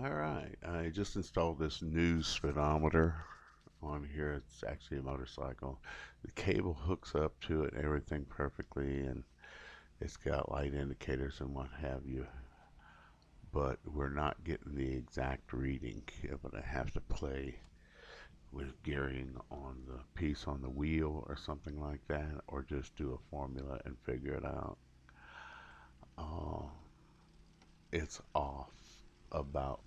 Alright, I just installed this new speedometer on here. It's actually a motorcycle. The cable hooks up to it and everything perfectly, and it's got light indicators and what have you. But we're not getting the exact reading. But I have to play with gearing on the piece on the wheel or something like that, or just do a formula and figure it out. Uh, it's off about,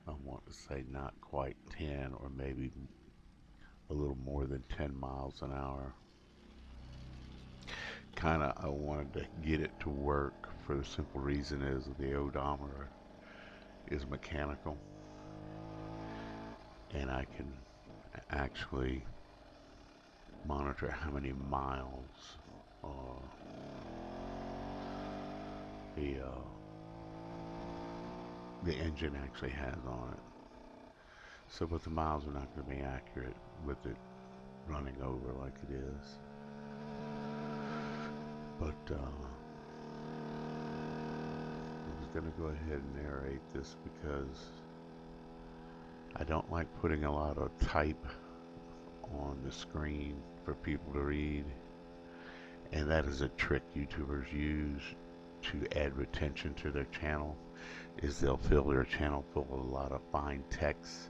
I want to say, not quite 10, or maybe a little more than 10 miles an hour. Kind of, I wanted to get it to work for the simple reason is the odometer is mechanical, and I can actually monitor how many miles uh, the uh, the engine actually has on it. So, but the miles are not going to be accurate with it running over like it is. But I was going to go ahead and narrate this because I don't like putting a lot of type on the screen for people to read. And that is a trick YouTubers use to add retention to their channel, is they'll fill their channel full of a lot of fine text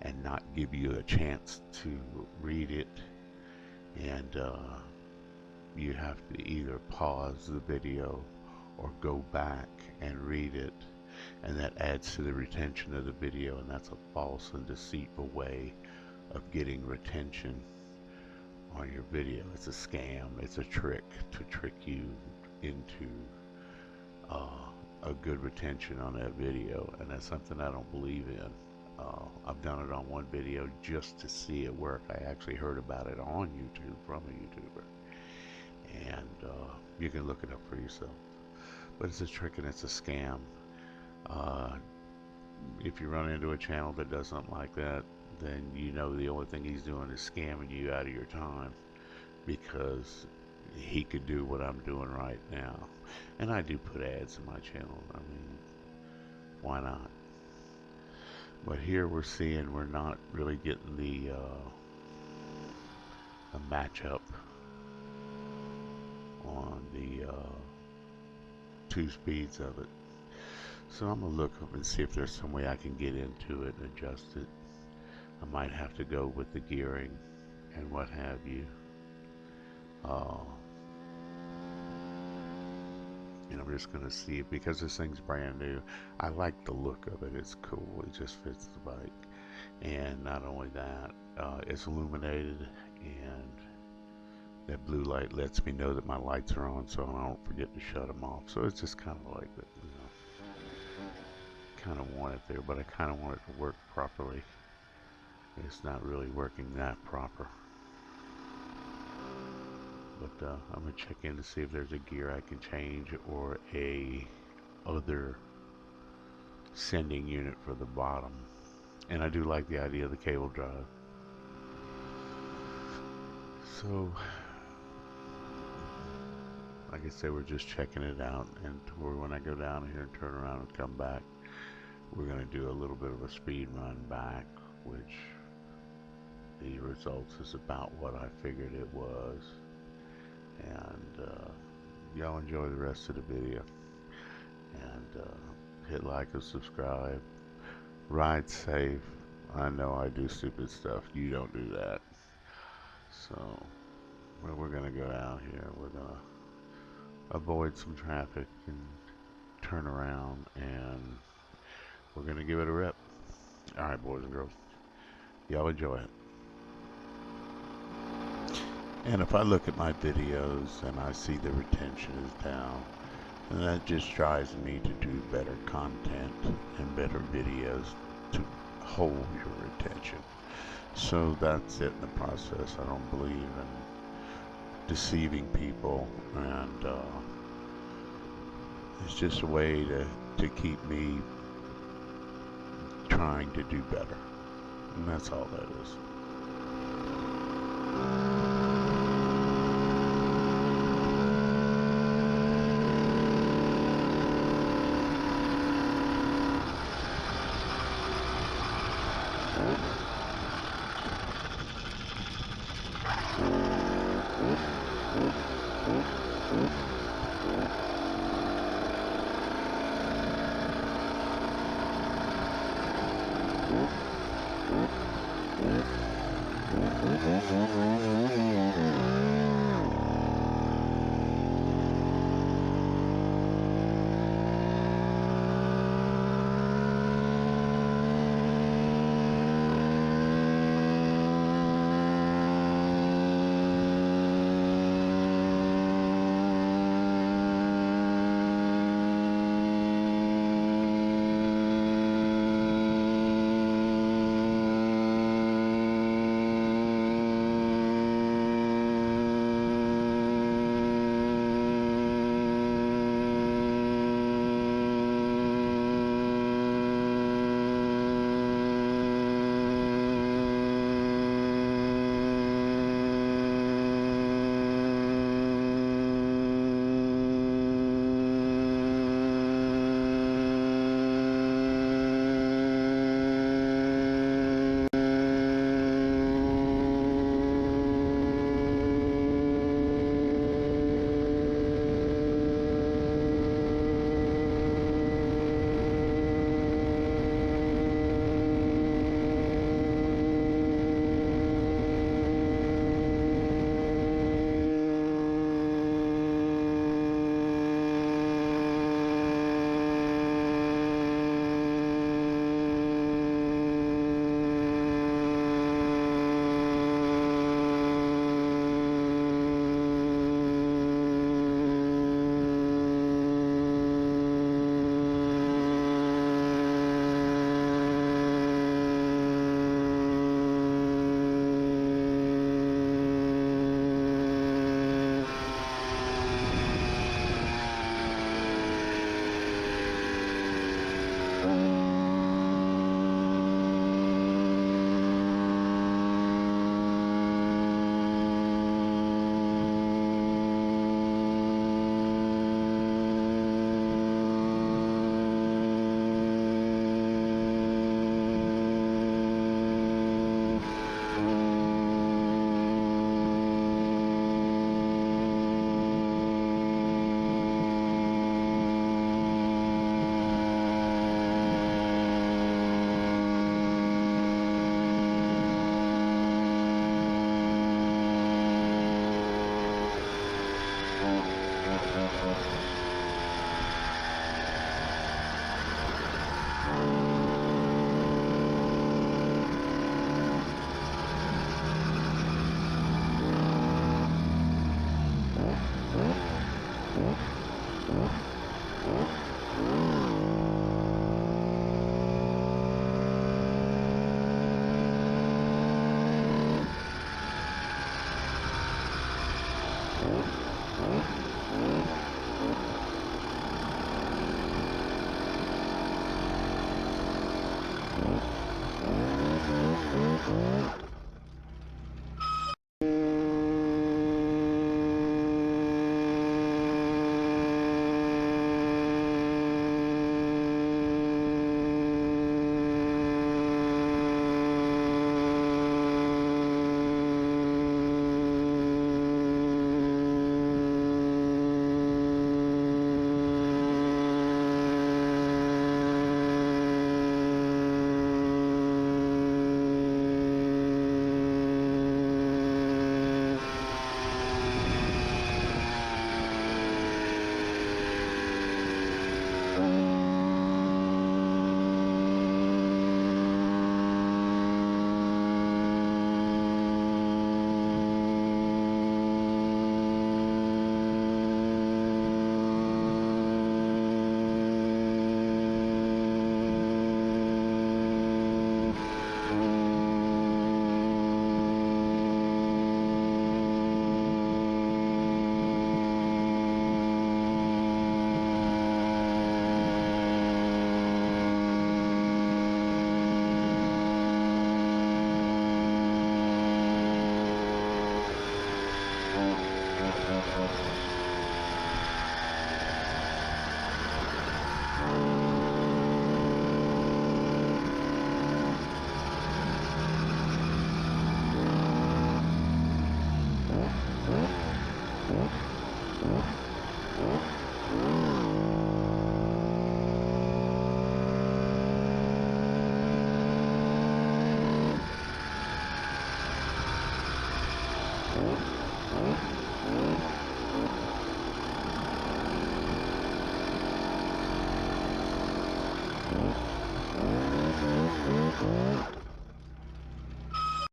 and not give you a chance to read it. And you have to either pause the video or go back and read it, and that adds to the retention of the video, and that's a false and deceitful way of getting retention on your video. It's a scam. It's a trick to trick you into a good retention on that video, and that's something I don't believe in. I've done it on one video just to see it work. I actually heard about it on YouTube from a YouTuber, and you can look it up for yourself. But it's a trick and it's a scam. Uh, if you run into a channel that does something like that, then you know the only thing he's doing is scamming you out of your time, because he could do what I'm doing right now. And I do put ads in my channel. I mean, why not? But here we're seeing we're not really getting the matchup on the two speeds of it. So I'm gonna look up and see if there's some way I can get into it and adjust it. I might have to go with the gearing and what have you. And I'm just gonna see it because this thing's brand new. I like the look of it. It's cool. It just fits the bike. And not only that, it's illuminated, and that blue light lets me know that my lights are on, so I don't forget to shut them off. So it's just kind of like that, you know. Kind of want it there, but I kind of want it to work properly. It's not really working that proper. But I'm gonna check in to see if there's a gear I can change or a other sending unit for the bottom. And I do like the idea of the cable drive. So, like I said, we're just checking it out, and when I go down here and turn around and come back, we're going to do a little bit of a speed run back, which the results is about what I figured it was. And y'all enjoy the rest of the video, and hit like and subscribe. Ride safe. I know I do stupid stuff. You don't do that. So, well, we're gonna go down here. We're gonna avoid some traffic and turn around, and we're gonna give it a rip. Alright, boys and girls, y'all enjoy it. And if I look at my videos and I see the retention is down, then that just drives me to do better content and better videos to hold your attention. So that's it in the process. I don't believe in deceiving people, and it's just a way to keep me trying to do better, and that's all that is.